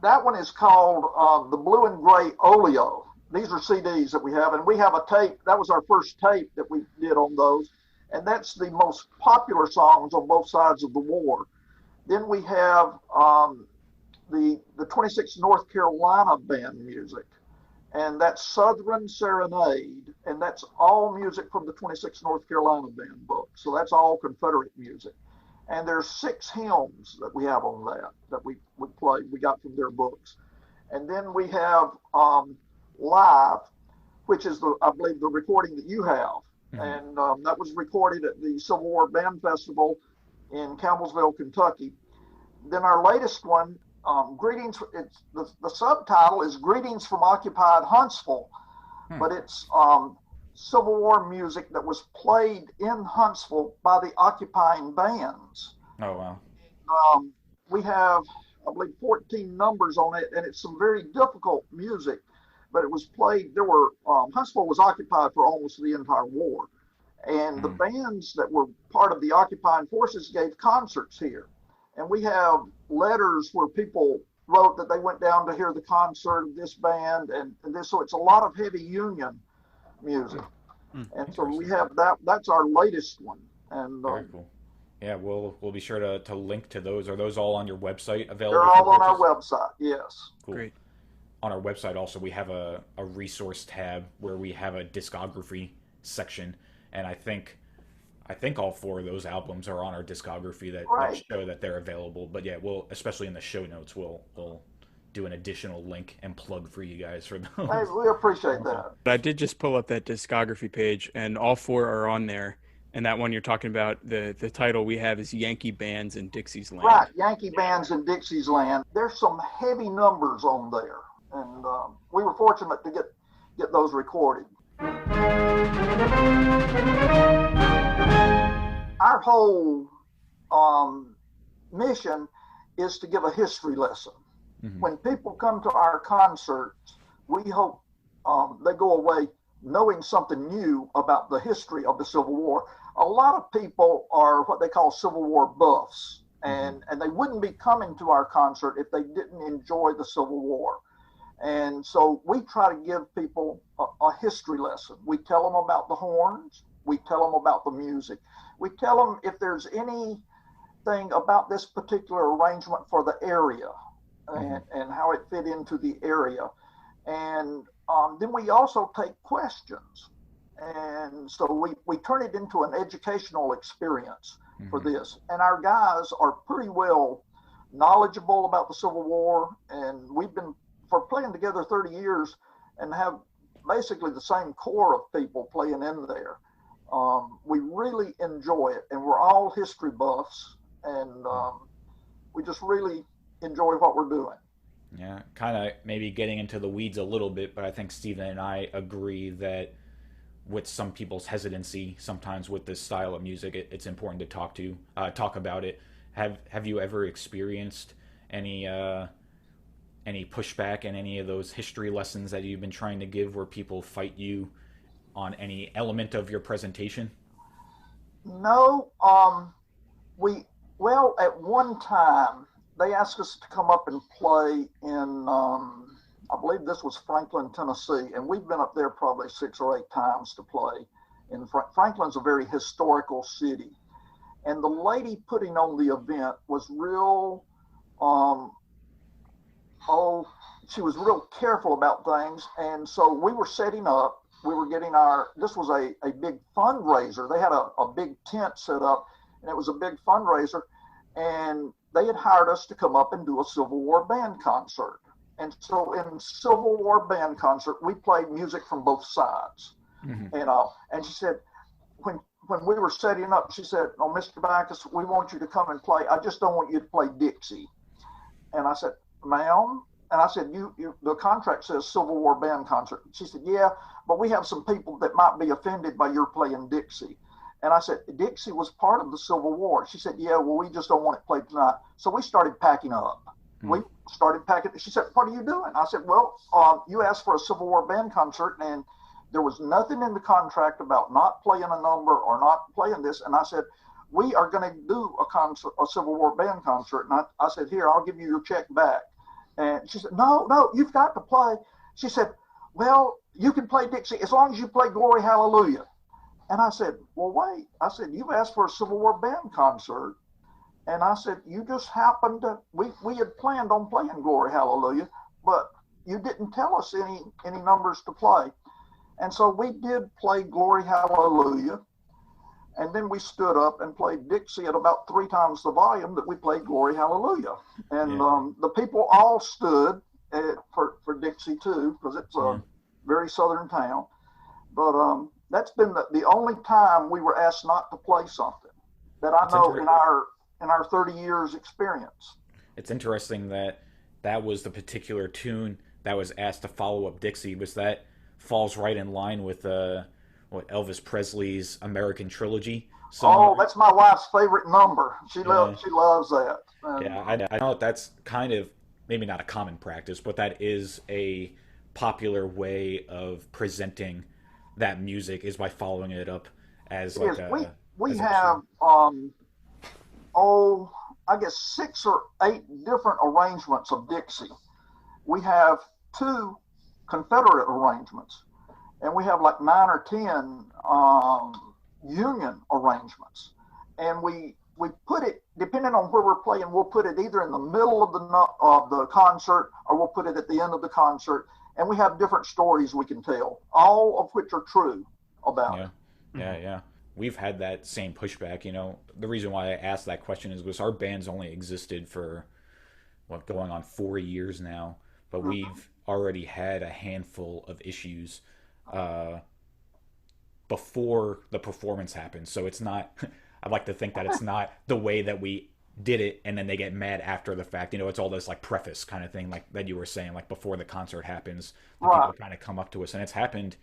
That one is called the Blue and Gray Oleo. These are CDs that we have, and we have a tape. That was our first tape that we did on those, and that's the most popular songs on both sides of the war. Then we have the 26th North Carolina Band music, and that's Southern Serenade, and that's all music from the 26th North Carolina Band book. So that's all Confederate music. And there's 6 hymns that we have on that we would play. We got from their books. And then we have Live, which is, I believe, the recording that you have. And that was recorded at the Civil War Band Festival in Campbellsville, Kentucky. Then our latest one, Greetings, the subtitle is Greetings from Occupied Huntsville, but it's Civil War music that was played in Huntsville by the occupying bands. Oh, wow. We have, I believe, 14 numbers on it, and it's some very difficult music, but it was played. There were, Huntsville was occupied for almost the entire war, and the bands that were part of the occupying forces gave concerts here. And we have letters where people wrote that they went down to hear the concert of this band and this. So it's a lot of heavy Union music. And so we have that. That's our latest one. And very cool. Yeah, we'll be sure to link to those. Are those all on your website available? They're all on our website, yes. Cool. Great. On our website also, we have a resource tab where we have a discography section. And I think all 4 of those albums are on our discography that show that they're available. But yeah, we'll, especially in the show notes, we'll do an additional link and plug for you guys for those. Hey, we appreciate that. I did just pull up that discography page, and all 4 are on there. And that one you're talking about, the title we have is Yankee Bands in Dixie's Right, Land. Yankee Bands in Dixie's Land. There's some heavy numbers on there, and we were fortunate to get those recorded. Our whole mission is to give a history lesson. Mm-hmm. When people come to our concerts, we hope they go away knowing something new about the history of the Civil War. A lot of people are what they call Civil War buffs, and they wouldn't be coming to our concert if they didn't enjoy the Civil War. And so we try to give people a history lesson. We tell them about the horns. We tell them about the music. We tell them if there's anything about this particular arrangement for the area and how it fit into the area. And then we also take questions. And so we turn it into an educational experience for this. And our guys are pretty well knowledgeable about the Civil War. And we've been for playing together 30 years and have basically the same core of people playing in there. We really enjoy it, and we're all history buffs, and we just really enjoy what we're doing. Yeah, kind of maybe getting into the weeds a little bit, but I think Stephen and I agree that with some people's hesitancy sometimes with this style of music, it's important to talk about it. Have you ever experienced any pushback in any of those history lessons that you've been trying to give where people fight you on any element of your presentation? No, at one time they asked us to come up and play in, I believe this was Franklin, Tennessee, and we've been up there probably 6 or 8 times to play. And Franklin's a very historical city, and the lady putting on the event was real. She was real careful about things, and so we were setting up. We were getting this was a big fundraiser. They had a big tent set up, and it was a big fundraiser, and they had hired us to come up and do a Civil War band concert. And so in Civil War band concert, we played music from both sides. And she said, when we were setting up, she said, "Oh, Mr. Baccus, we want you to come and play. I just don't want you to play Dixie." And I said, "Ma'am," and I said, the contract says Civil War band concert. She said, "Yeah, but we have some people that might be offended by your playing Dixie." And I said, "Dixie was part of the Civil War." She said, "Yeah, well, we just don't want it played tonight." So we started packing up. We started packing. She said, "What are you doing?" I said, "Well, you asked for a Civil War band concert, and there was nothing in the contract about not playing a number or not playing this." And I said, "We are going to do a Civil War band concert." And I said, "Here, I'll give you your check back." And she said, No, you've got to play." She said, "Well, you can play Dixie as long as you play Glory Hallelujah." And I said, "Well, wait." I said, "You've asked for a Civil War band concert." And I said, "You just happened to, we had planned on playing Glory Hallelujah, but you didn't tell us any numbers to play." And so we did play Glory Hallelujah. And then we stood up and played Dixie at about 3 times the volume that we played Glory Hallelujah. And the people all stood for Dixie too, because it's a very southern town. But that's been the only time we were asked not to play something that I know in our 30 years experience. It's interesting that was the particular tune that was asked to follow up Dixie. Was that falls right in line with Elvis Presley's American Trilogy song? Oh, that's my wife's favorite number. She loves that. I know that's kind of maybe not a common practice, but that is a popular way of presenting that music is by following it up as like a. We have I guess 6 or 8 different arrangements of Dixie. We have 2 Confederate arrangements, and we have like 9 or 10 Union arrangements. And we put it, depending on where we're playing, we'll put it either in the middle of the concert, or we'll put it at the end of the concert. And we have different stories we can tell, all of which are true about it. Yeah. We've had that same pushback. The reason why I asked that question is because our band's only existed for going on 4 years now, but we've already had a handful of issues before the performance happens. So it's not, I like to think that it's not the way that we did it and then they get mad after the fact. You know, it's all this like preface kind of thing, like that you were saying, like before the concert happens, the people kind of come up to us, and it's happened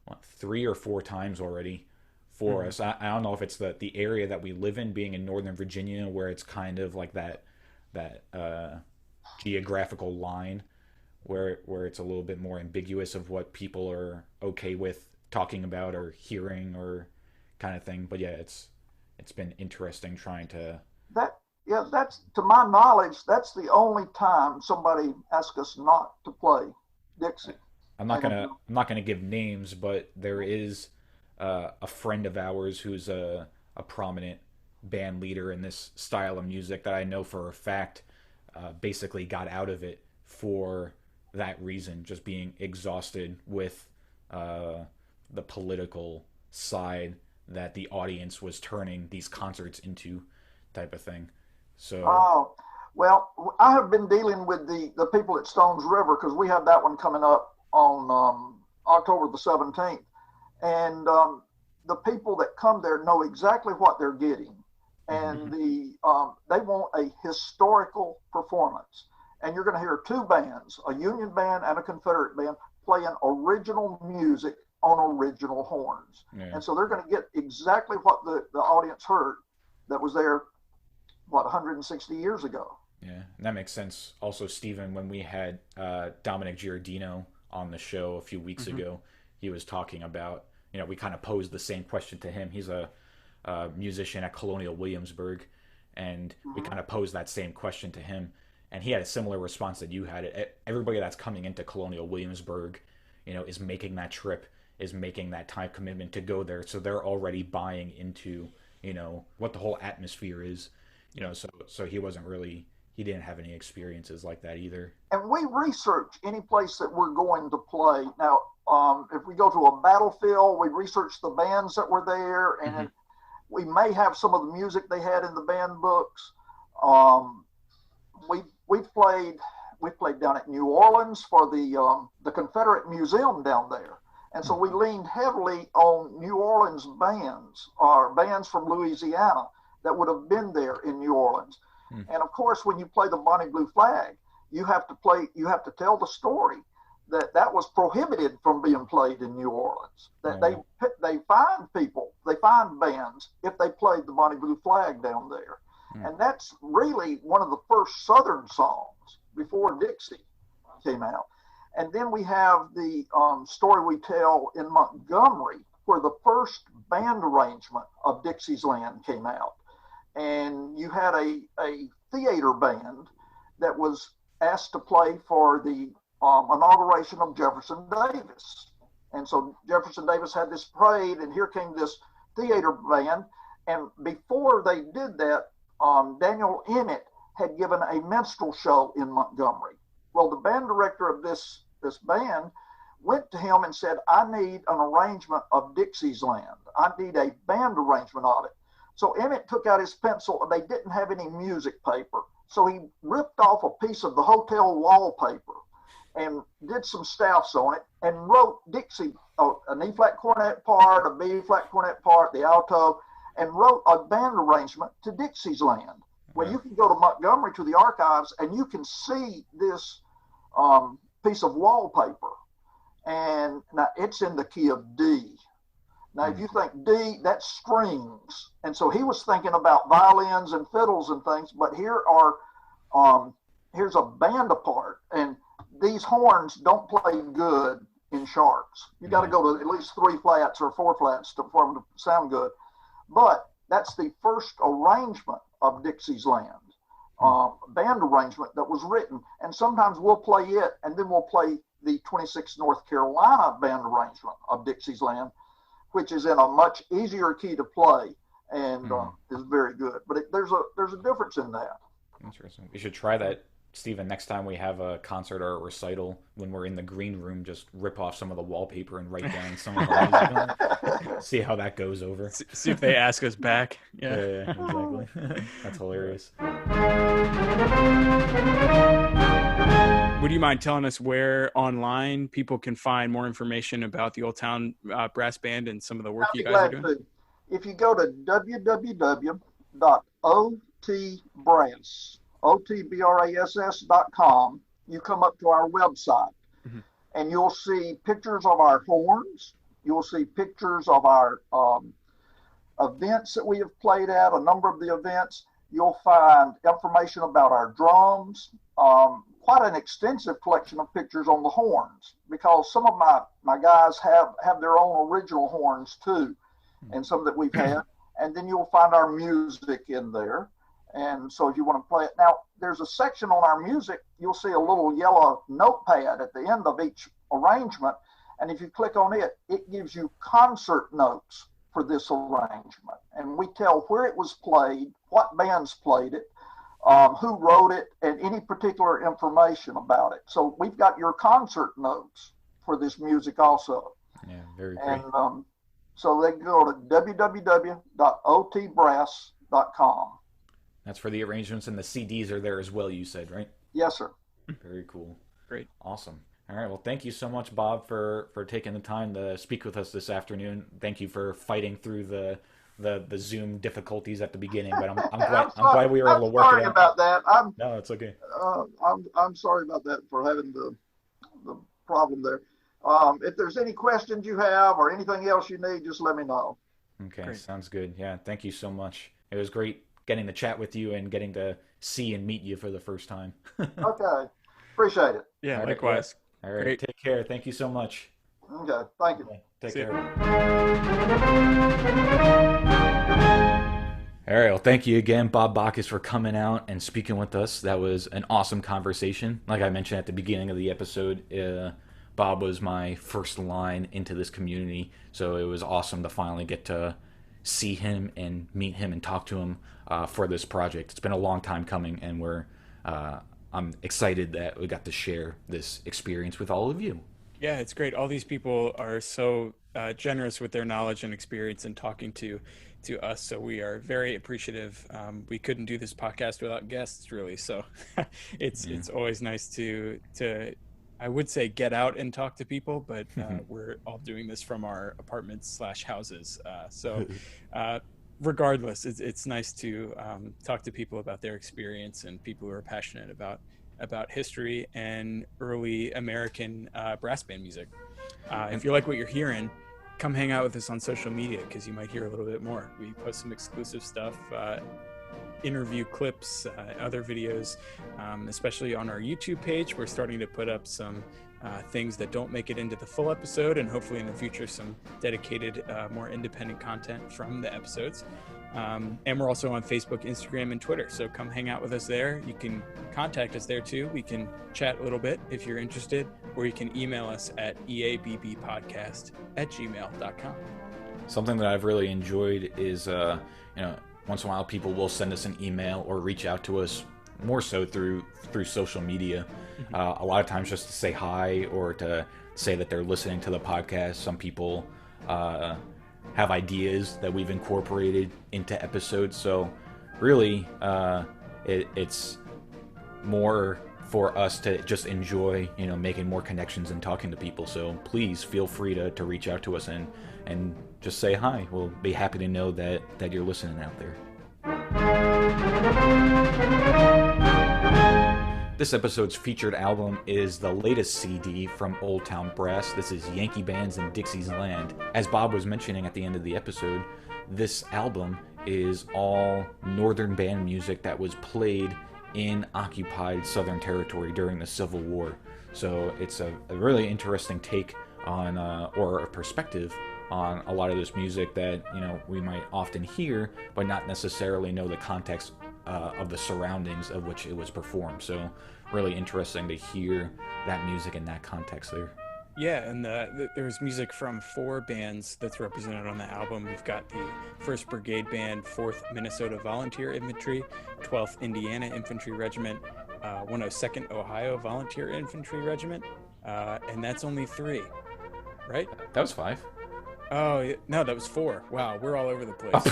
what, 3 or 4 times already for us. I don't know if it's the area that we live in, being in Northern Virginia, where it's kind of like that geographical line where it's a little bit more ambiguous of what people are okay with talking about or hearing or kind of thing. But yeah, it's been interesting trying to that's, to my knowledge, that's the only time somebody asked us not to play Dixie. I'm not gonna give names, but there is a friend of ours who's a prominent band leader in this style of music that I know for a fact basically got out of it for that reason, just being exhausted with the political side that the audience was turning these concerts into, type of thing. So well, I have been dealing with the people at Stones River, because we have that one coming up on October the 17th, and the people that come there know exactly what they're getting, and they want a historical performance. And you're going to hear 2 bands, a Union band and a Confederate band, playing original music on original horns. Yeah. And so they're going to get exactly what the audience heard that was there, 160 years ago. Yeah, and that makes sense. Also, Stephen, when we had Dominic Giardino on the show a few weeks ago, he was talking about, we kind of posed the same question to him. He's a musician at Colonial Williamsburg, and we kind of posed that same question to him. And he had a similar response that you had. Everybody that's coming into Colonial Williamsburg, is making that trip, is making that time commitment to go there. So they're already buying into, what the whole atmosphere is. So he didn't have any experiences like that either. And we research any place that we're going to play. Now, if we go to a battlefield, we research the bands that were there, and we may have some of the music they had in the band books. We played down at New Orleans for the Confederate Museum down there. And so we leaned heavily on New Orleans bands, or bands from Louisiana that would have been there in New Orleans. And of course, when you play the Bonnie Blue Flag, you have to tell the story that was prohibited from being played in New Orleans. That they find bands if they played the Bonnie Blue Flag down there. And that's really one of the first Southern songs before Dixie came out. And then we have the story we tell in Montgomery, where the first band arrangement of Dixie's Land came out. And you had a theater band that was asked to play for the inauguration of Jefferson Davis. And so Jefferson Davis had this parade, and here came this theater band. And before they did that, Daniel Emmett had given a minstrel show in Montgomery. Well, the band director of this band went to him and said, I need an arrangement of Dixie's Land. I need a band arrangement of it. So Emmett took out his pencil, and they didn't have any music paper. So he ripped off a piece of the hotel wallpaper and did some staffs on it and wrote Dixie, an E-flat cornet part, a B-flat cornet part, the alto, and wrote a band arrangement to Dixie's Land. Well, you can go to Montgomery to the archives, and you can see this piece of wallpaper. And now it's in the key of D. Now, if you think D, that's strings. And so he was thinking about violins and fiddles and things, but here's a band part, and these horns don't play good in sharps. You got to go to at least 3 flats or 4 flats for them to sound good. But that's the first arrangement of Dixie's Land, band arrangement that was written. And sometimes we'll play it, and then we'll play the 26th North Carolina band arrangement of Dixie's Land, which is in a much easier key to play and is very good. But there's a difference in that. Interesting. We should try that, Stephen, next time we have a concert or a recital. When we're in the green room, just rip off some of the wallpaper and write down some of the music. See how that goes over. See if they ask us back. Yeah, exactly. That's hilarious. Would you mind telling us where online people can find more information about the Olde Towne Brass Band and some of the work you guys are doing? To. If you go to www.otbrass.com, you come up to our website, and you'll see pictures of our horns. You'll see pictures of our events that we have played at, a number of the events. You'll find information about our drums, quite an extensive collection of pictures on the horns, because some of my guys have their own original horns too, and some that we've had. And then you'll find our music in there. And so if you want to play it. Now, there's a section on our music. You'll see a little yellow notepad at the end of each arrangement. And if you click on it, it gives you concert notes for this arrangement. And we tell where it was played, what bands played it, who wrote it, and any particular information about it. So we've got your concert notes for this music also. Yeah, very great. And so they can go to www.otbrass.com. That's for the arrangements, and the CDs are there as well, you said, right? Yes, sir. Very cool. Great. Awesome. All right. Well, thank you so much, Bob, for taking the time to speak with us this afternoon. Thank you for fighting through the Zoom difficulties at the beginning, but I'm glad we were able to work it out. I'm sorry about that. No, it's okay. I'm sorry about that, for having the problem there. If there's any questions you have or anything else you need, just let me know. Okay, Great. Sounds good. Yeah, thank you so much. It was great getting to chat with you and getting to see and meet you for the first time. Okay, appreciate it. Yeah, All right, likewise. All right, Great. Take care. Thank you so much. Okay, thank you. Take See ya. care. All right, well, thank you again, Bob Baccus, for coming out and speaking with us. That was an awesome conversation. Like I mentioned at the beginning of the episode, Bob was my first line into this community, so it was awesome to finally get to see him and meet him and talk to him for this project. It's been a long time coming, and I'm excited that we got to share this experience with all of you. Yeah, it's great. All these people are so generous with their knowledge and experience in talking to us, so we are very appreciative. We couldn't do this podcast without guests, really. So it's always nice to I would say get out and talk to people, but we're all doing this from our apartments/houses. So regardless, it's nice to talk to people about their experience and people who are passionate about history and early American brass band music. If you like what you're hearing, come hang out with us on social media, because you might hear a little bit more. We post some exclusive stuff, interview clips, other videos, especially on our YouTube page. We're starting to put up some things that don't make it into the full episode, and hopefully in the future some dedicated, more independent content from the episodes. And we're also on Facebook, Instagram, and Twitter, so come hang out with us there. You can contact us there too. We can chat a little bit if you're interested, or you can email us at eabbpodcast@gmail.com. Something that I've really enjoyed is once in a while people will send us an email or reach out to us, more so through social media. A lot of times just to say hi or to say that they're listening to the podcast. Some people have ideas that we've incorporated into episodes, so really it's more for us to just enjoy making more connections and talking to people. So please feel free to reach out to us and just say hi. We'll be happy to know that you're listening out there. This episode's featured album is the latest CD from Olde Towne Brass. This is Yankee Bands in Dixie's Land. As Bob was mentioning at the end of the episode, this album is all Northern band music that was played in occupied Southern territory during the Civil War. So it's a really interesting take on, or a perspective on a lot of this music that we might often hear, but not necessarily know the context of the surroundings of which it was performed. So really interesting to hear that music in that context there. Yeah, and there's music from 4 bands that's represented on the album. We've got the 1st Brigade Band, 4th Minnesota Volunteer Infantry, 12th Indiana Infantry Regiment, 102nd Ohio Volunteer Infantry Regiment, and that's only 3, right? That was 5. Oh, no, that was 4. Wow, we're all over the place.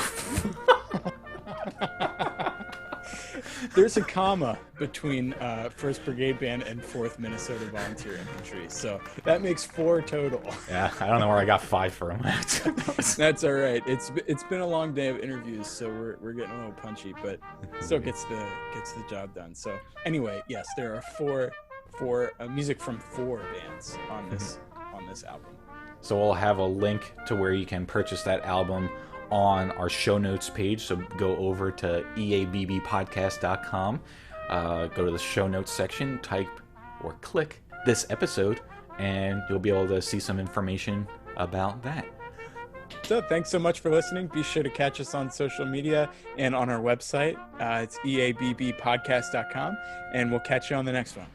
There's a comma between 1st Brigade Band and 4th Minnesota Volunteer Infantry, so that makes 4 total. Yeah, I don't know where I got 5 from. That's all right. It's been a long day of interviews, so we're getting a little punchy, but still gets the job done. So anyway, yes, there are four music from 4 bands on this album. So we'll have a link to where you can purchase that album on our show notes page. So go over to eabbpodcast.com, go to the show notes section, type or click this episode, and you'll be able to see some information about that. So thanks so much for listening. Be sure to catch us on social media and on our website. It's eabbpodcast.com, and we'll catch you on the next one.